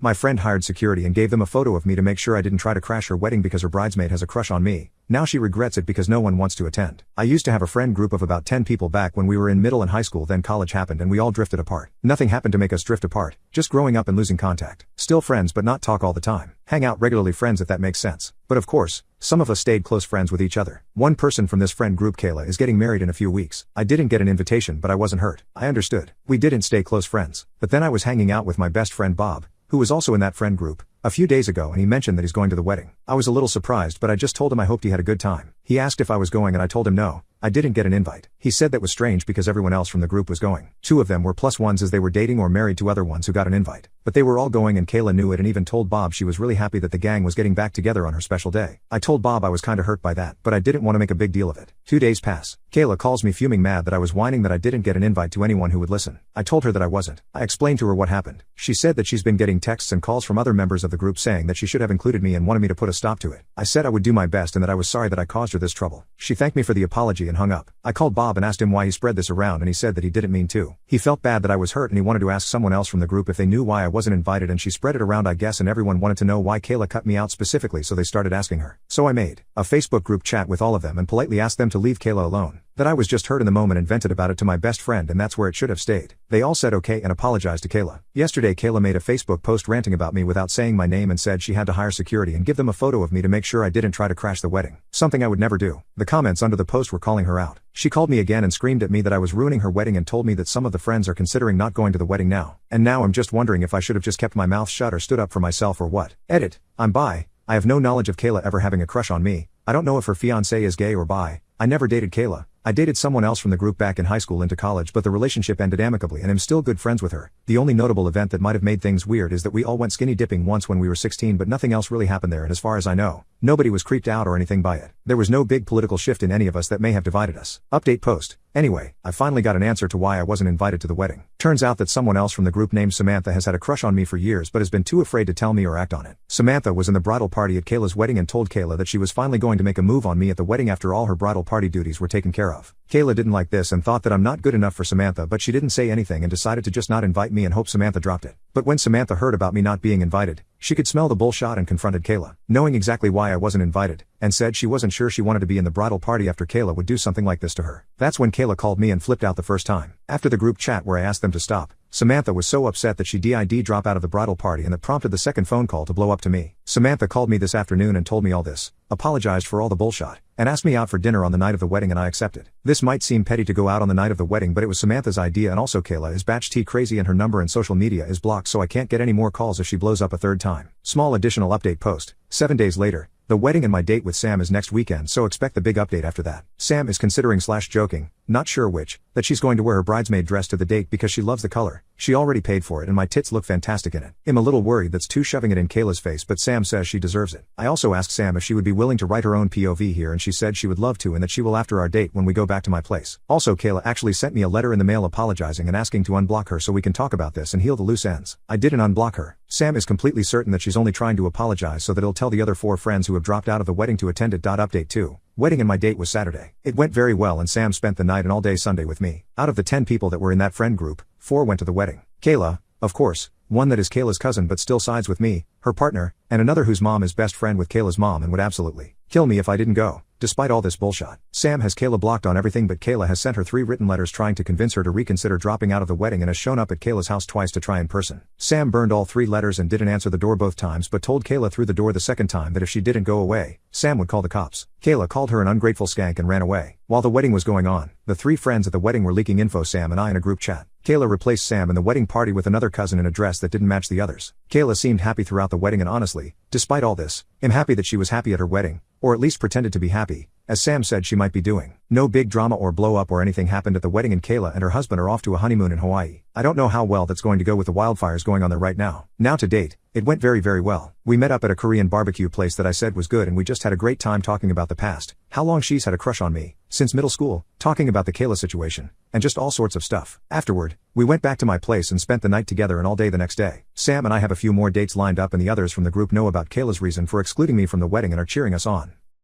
My friend hired security and gave them a photo of me to make sure I didn't try to crash her wedding because her bridesmaid has a crush on me. Now she regrets it because no one wants to attend. I used to have a friend group of about 10 people back when we were in middle and high school, then college happened and we all drifted apart. Nothing happened to make us drift apart, just growing up and losing contact. Still friends but not talk all the time. Hang out regularly friends if that makes sense. But of course, some of us stayed close friends with each other. One person from this friend group, Kayla, is getting married in a few weeks. I didn't get an invitation but I wasn't hurt. I understood. We didn't stay close friends. But then I was hanging out with my best friend Bob, who was also in that friend group, a few days ago, and he mentioned that he's going to the wedding. I was a little surprised but I just told him I hoped he had a good time. He asked if I was going and I told him no, I didn't get an invite. He said that was strange because everyone else from the group was going. Two of them were plus ones as they were dating or married to other ones who got an invite. But they were all going and Kayla knew it and even told Bob she was really happy that the gang was getting back together on her special day. I told Bob I was kinda hurt by that, but I didn't want to make a big deal of it. 2 days pass. Kayla calls me fuming mad that I was whining that I didn't get an invite to anyone who would listen. I told her that I wasn't. I explained to her what happened. She said that she's been getting texts and calls from other members of the group saying that she should have included me and wanted me to put a stop to it. I said I would do my best and that I was sorry that I caused her this trouble. She thanked me for the apology and hung up. I called Bob and asked him why he spread this around and he said that he didn't mean to. He felt bad that I was hurt and he wanted to ask someone else from the group if they knew why I wasn't invited, and she spread it around I guess, and everyone wanted to know why Kayla cut me out specifically, so they started asking her. So I made a Facebook group chat with all of them and politely asked them to leave Kayla alone. That I was just hurt in the moment and vented about it to my best friend, and that's where it should have stayed. They all said okay and apologized to Kayla. Yesterday Kayla made a Facebook post ranting about me without saying my name and said she had to hire security and give them a photo of me to make sure I didn't try to crash the wedding. Something I would never do. The comments under the post were calling her out. She called me again and screamed at me that I was ruining her wedding and told me that some of the friends are considering not going to the wedding now. And now I'm just wondering if I should have just kept my mouth shut or stood up for myself or what. Edit. I'm bi. I have no knowledge of Kayla ever having a crush on me. I don't know if her fiancé is gay or bi. I never dated Kayla. I dated someone else from the group back in high school into college, but the relationship ended amicably and I'm still good friends with her. The only notable event that might have made things weird is that we all went skinny dipping once when we were 16, but nothing else really happened there, and as far as I know, nobody was creeped out or anything by it. There was no big political shift in any of us that may have divided us. Update post. Anyway, I finally got an answer to why I wasn't invited to the wedding. Turns out that someone else from the group named Samantha has had a crush on me for years but has been too afraid to tell me or act on it. Samantha was in the bridal party at Kayla's wedding and told Kayla that she was finally going to make a move on me at the wedding after all her bridal party duties were taken care of. Kayla didn't like this and thought that I'm not good enough for Samantha, but she didn't say anything and decided to just not invite me and hope Samantha dropped it. But when Samantha heard about me not being invited, she could smell the bullshit and confronted Kayla, knowing exactly why I wasn't invited, and said she wasn't sure she wanted to be in the bridal party after Kayla would do something like this to her. That's when Kayla called me and flipped out the first time. After the group chat where I asked them to stop, Samantha was so upset that she did drop out of the bridal party, and that prompted the second phone call to blow up to me. Samantha called me this afternoon and told me all this, apologized for all the bullshit, and asked me out for dinner on the night of the wedding, and I accepted. This might seem petty to go out on the night of the wedding, but it was Samantha's idea, and also Kayla is batch T crazy and her number and social media is blocked, so I can't get any more calls if she blows up a third time. Small additional update post. 7 days later. The wedding and my date with Sam is next weekend, so expect the big update after that. Sam is considering / joking, not sure which, that she's going to wear her bridesmaid dress to the date because she loves the color. She already paid for it and my tits look fantastic in it. I'm a little worried that's too shoving it in Kayla's face, but Sam says she deserves it. I also asked Sam if she would be willing to write her own POV here, and she said she would love to and that she will after our date when we go back to my place. Also, Kayla actually sent me a letter in the mail apologizing and asking to unblock her so we can talk about this and heal the loose ends. I didn't unblock her. Sam is completely certain that she's only trying to apologize so that he'll tell the other 4 friends who have dropped out of the wedding to attend it. Update 2. Wedding and my date was Saturday. It went very well and Sam spent the night and all day Sunday with me. Out of the 10 people that were in that friend group, 4 went to the wedding. Kayla, of course, one that is Kayla's cousin but still sides with me, her partner, and another whose mom is best friend with Kayla's mom and would absolutely kill me if I didn't go. Despite all this bullshit, Sam has Kayla blocked on everything, but Kayla has sent her 3 written letters trying to convince her to reconsider dropping out of the wedding and has shown up at Kayla's house twice to try in person. Sam burned all 3 letters and didn't answer the door both times, but told Kayla through the door the second time that if she didn't go away, Sam would call the cops. Kayla called her an ungrateful skank and ran away. While the wedding was going on, the 3 friends at the wedding were leaking info Sam and I in a group chat. Kayla replaced Sam in the wedding party with another cousin in a dress that didn't match the others. Kayla seemed happy throughout the wedding, and honestly, despite all this, I'm happy that she was happy at her wedding, or at least pretended to be happy, as Sam said she might be doing. No big drama or blow up or anything happened at the wedding, and Kayla and her husband are off to a honeymoon in Hawaii. I don't know how well that's going to go with the wildfires going on there right now. Now to date, it went very, very well. We met up at a Korean barbecue place that I said was good, and we just had a great time talking about the past, how long she's had a crush on me, since middle school, talking about the Kayla situation, and just all sorts of stuff. Afterward, we went back to my place and spent the night together and all day the next day. Sam and I have a few more dates lined up, and the others from the group know about Kayla's reason for excluding me from the wedding and are cheering us on.